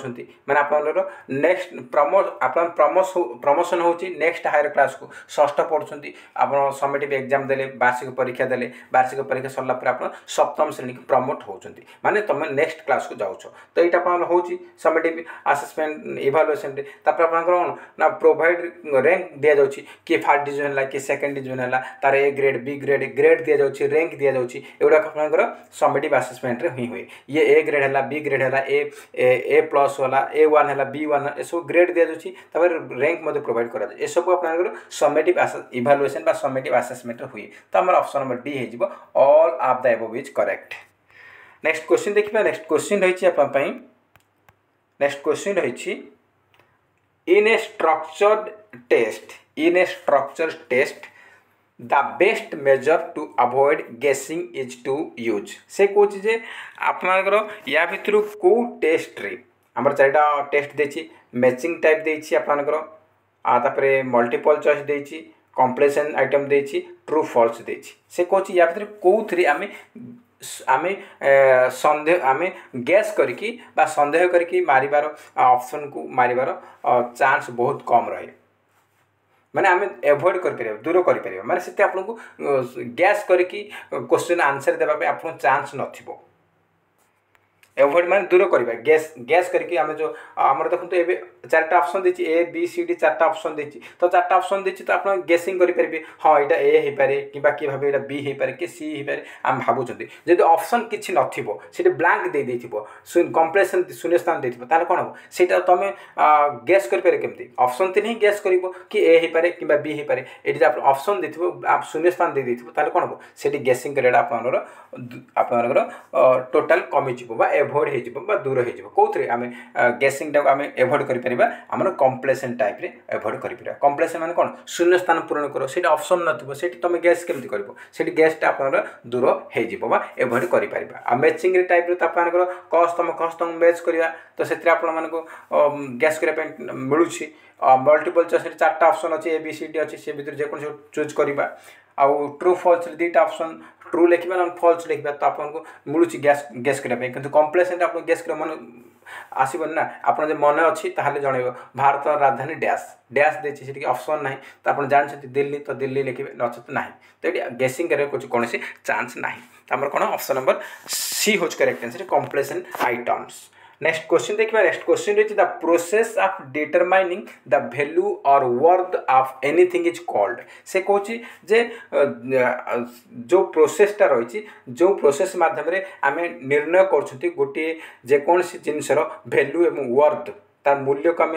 Speaker 1: मैंने आप नेक्स्ट प्रमोशन होची नेक्स्ट हायर क्लास को षष्ठ पढ़ुंट आप समेटिव एग्जाम देले वार्षिक परीक्षा देले वार्षिक परीक्षा सरला आप सप्तम श्रेणी को प्रमोट होती माने तुम नेक्स्ट क्लास को जाऊँ तो यहाँ हूँ समेटिव आसेसमेंट इवैल्यूएशन कौन ना प्रोवाइड रैंक दि जाऊँगी किए फर्स्ट डिविजन है कि सेकेंड डिविजन है तार ए ग्रेड बी ग्रेड दि जाऊँगी रैंक दि जाऊँगी एगुड़ा आपंकर समेटिव आसेसमेंट ही हुए ये ए ग्रेड है बी ग्रेड है ए प्लस वाला A1 है B1 ये सब ग्रेड दि जाऊँगी रैंक प्रोवाइड करा ये सब आप समेटिव इवैल्यूएशन बा समेटिव आसेसमेंट हुए तो आम ऑप्शन नंबर डी हो all of the above is correct next question देखिए नेक्स्ट क्वेश्चन रही नेक्स्ट क्वेश्चन रही in a structured test the best measure to avoid guessing is to use से कौन जे आपनकर या भितर कौ टेस्ट रे आमर चारिटा टेस्ट देछि मैचिंग टाइप देछि आपनकर तापर मल्टीपल चॉइस देछि कॉम्प्लेक्शन आइटम देछि ट्रू फॉल्स देछि से कौन या भितर कौथि आमे आमे संदेह आमे गैस करके बा संदेह करके मारिबार ऑप्शन को मारिबार चांस बहुत कम रहे माने आम एभोड कर दूर कर माने से आपको गैस करके क्वेश्चन आंसर देवाई आप चांस नथिबो एभोड माने दूर करवा गैस करके आम जो आमर देखो ये चार्टा ऑप्शन देछि ए बी सी डी चार्टा ऑप्शन देछि तो चार्टा ऑप्शन देछि तो आप गेसिंग करेंगे हाँ यहाँ ए हो पारे कि भाव यहाँ बी हो पारे कि सी हो पारे आम भावुँ जब ऑप्शन किसी नथिबो से ब्लैंक दे देथिबो कम्प्लेक्शन शून्य स्थान देथिबो ताले कोन हो सेटा तुम गैस करें केमती ऑप्शन तीन ही गैस करिवो कि ए हो पारे कि बी हो पारे ये आप ऑप्शन देथिबो आप शून्य स्थान दे देथिबो ताले कोन हो सेठी गेसिंग करेटा आपनकर टोटल कमी जिवो बा एभोड हो दूर हो कौन आम गेसिंग टाक आम एभोड कर आमर कम्प्लेक्शन टाइप रे एभोड कर कम्प्लेक्शन माने कौन शून्य स्थान पूरण कर से ऑप्शन नथिबो सेठी तुम गैस केमती करबो सेठी गैसटा आपनर दूर हो बा एभोड कर पारिबा आ मैचिंग टाइप रे तो आपनकर कस मैच करवा तो से आपण मानको गैस करबा मिलुछि मल्टीपल चॉइस चार्टा ऑप्शन अच्छे ए बी सी डी अच्छी से भीतर जेको चूज करवा आउ ट्रू फॉल्स दुईटा ऑप्शन ट्रू लिखा ना फॉल्स लिखा तो आपको मिलूँ गैस करने कि कम्प्लेक्शन आप गैस कर मन आसबन ना आप मन अच्छी ताहले जन भारत राजधानी डैश डैश देती ऑप्शन ना तो आप जानते दिल्ली तो दिल्ली लिखे नचेत ना तो ये गेसिंग कर कौन चांस ना तो आम कौन ऑप्शन नंबर सी हूँ correct answer completion items next question देखिए नेक्स्ट क्वेश्चन रही the process of determining the value or worth of anything is called से कहूँ जे जो प्रोसेसटा रही जो प्रोसेस माध्यम आम निर्णय कर गोटे जेकोसी जिनसर वैल्यू एवं वर्थ तार मूल्य को आम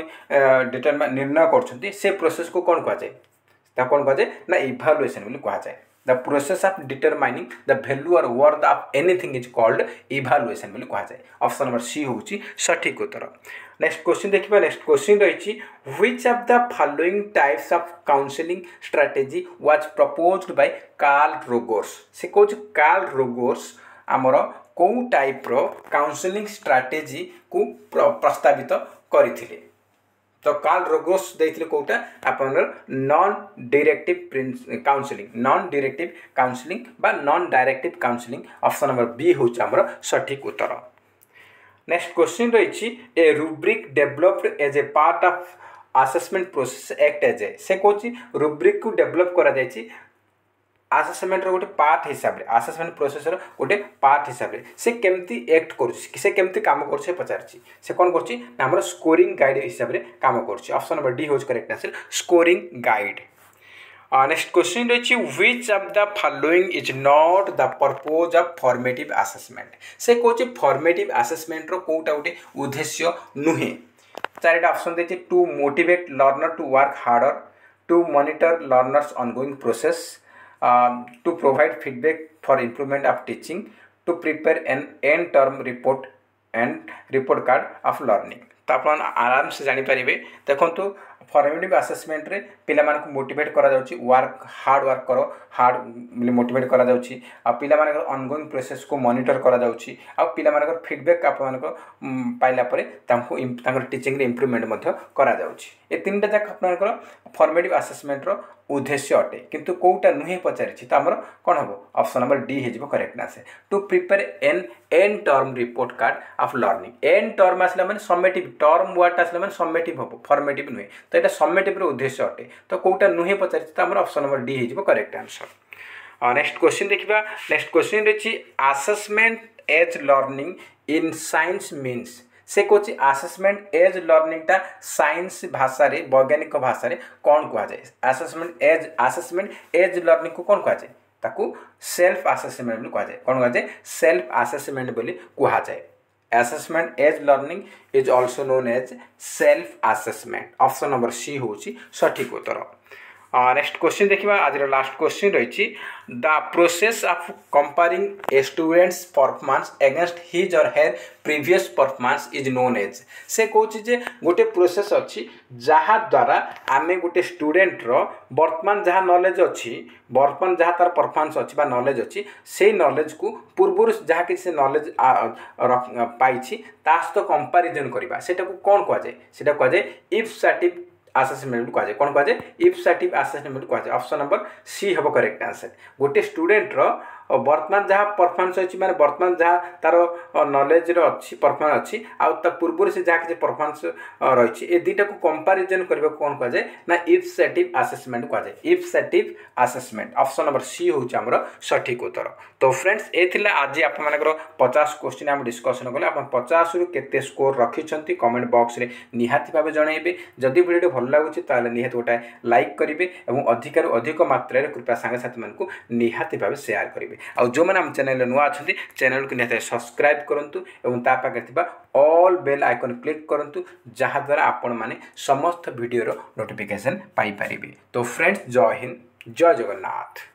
Speaker 1: निर्णय कर प्रोसेस को कौन कहुए कौन कहुए ना evaluation कहुए The process of determining the value or worth of anything is called evaluation बोली कहा जाए ऑप्शन नंबर सी होची सठिक उत्तर नेक्स्ट क्वेश्चन देखिबा नेक्स्ट क्वेश्चन रही which of the following types of counselling strategy was proposed by Carl Rogers से कोच कार्ल रोगर्स आमर को टाइप रो काउंसलिंग स्ट्रेटजी को प्रस्तावित करथिले तो कार्ल रोगर्स देथिले कोटा आपनर नॉन डायरेक्टिव काउंसलिंग बा non directive counselling option number B होची हमर सठिक उत्तर नेक्स्ट क्वेश्चन रही a rubric developed as a part of assessment process act as a से कोची रूब्रिक को डेवलप करा जायछि आसेसमेंट गोटे पार्ट हिसाब से आसेसमेंट प्रोसेसर गोटे पार्ट हिसाब से केमती एक्ट कर केमती काम कर पचार से कौन कर स्कोरिंग गाइड हिसाब से काम कर ऑप्शन नंबर डी होज correct answer scoring guide next question रही which of the following is not the purpose of formative assessment से कहूँ फॉर्मेटिव असेसमेंट कोटा गोटे उद्देश्य नुहे चारिटा ऑप्शन देती to motivate learner to work harder to monitor learners ongoing process to provide feedback for improvement of teaching to prepare an end term report and report card of learning. तो आप आराम से जानीपर देखो फॉर्मेटिव आसेसमेंट रे पिला मानक motivate करा जाउची वर्क हार्ड वर्क करो हार्ड मोटिवेट करा जाउची आ पिला मानक ऑनगोइंग प्रोसेस को मॉनिटर करा जाउची आ पिला मानक फीडबैक आप मानक पाइला परे तांको तांकर टीचिंग रे इंप्रूवमेंट मध्य करा जाउची। ए तीनटा जाक आपनकर फॉर्मेटिव आसेसमेंट रो उद्देश्य अटे किंतु कोउटा नुहे पचारिछि त हमर कोन हबो ऑप्शन नंबर डी हे जिवो correct answer to prepare an end term report card of learning. End term आसला माने समेटिव टर्म वर्ड आसला माने समेटिव हबो फॉर्मेटिव नुहे तो एटा समेटिव रो उद्देश्य अटे तो कोउटा नुहे पचारिछि त हमर ऑप्शन नंबर डी हे जिवो करेक्ट आंसर। नेक्स्ट क्वेश्चन देखिबा। नेक्स्ट क्वेश्चन रछि assessment as learning in science means से कौच आसेसमेंट एज लर्निंग टा साइंस भाषा रे वैज्ञानिक भाषा रे कौन कहा जाए आसेसमेंट एज लर्निंग को कौन कहा जाए ताकू सेल्फ आसेसमेंट बोली कहा जाए कौन कहा जाए सेल्फ आसेसमेंट बोली कहा जाए। Assessment as learning is also known as self assessment option number C होची सठिक उत्तर। नेक्स्ट क्वेश्चन देखिबा। आज लास्ट क्वेश्चन रही the process of comparing a student's performance against his or her previous performance is known as से कहूँ जे गोटे process अच्छी जहाँ द्वारा आमे गोटे स्टूडेंट रो वर्तमान जहाँ नॉलेज अच्छी वर्तमान जहाँ तार परफॉर्मेंस अच्छी बा नॉलेज अच्छी से नॉलेज को पूर्व जहाँ कि से नॉलेज पाई ता सहित कंपैरिजन करबा सेटा को कौन कहा जाए सेटा कहा जाए इफ्साटिव आसेसमेंट कहा जाए कौन कहा जाए इफ्साटिव आसेसमेंट कहा जाए ऑप्शन नंबर सी हम करेक्ट आंसर। गोटे स्टूडेंट रो वर्तमान जहाँ परफॉर्मेंस अच्छी माने वर्तमान जहाँ तार नॉलेज रो अच्छी परफॉर्मेंस अच्छी आ पूर्व से जहाँ कि परफॉर्मेंस रही ए दुईटा को कंपैरिजन करबा कौन कहा जाए ना इफ्साटिव आसेसमेंट कहा जाए इफ्साटिव आसेसमेंट ऑप्शन नंबर सी होउछ हमर सठिक उत्तर। तो फ्रेंड्स ए थिला आज आप मानकर 50 क्वेश्चन हम डिस्कशन कले आप 50 रु केते स्कोर रखिछंती कमेंट बॉक्स रे निहाती भाबे जणाइबे। जदि वीडियो भल लागुछि ताले निहाती गोटा लाइक करिवे एवं अधिकार अधिक मात्रा रे कृपया संग साथी मन को निहाती भाबे शेयर करिवे आ जो मैंने आम चैनल नुआ अच्छे चैनल को निहाती सब्सक्राइब करूँ और ता पाखे थिबा ऑल बेल आइकन क्लिक करूँ जहाँ द्वारा आपण माने समस्त वीडियो नोटिफिकेशन पाई परिबे। तो फ्रेंड्स जय हिंद जय जगन्नाथ।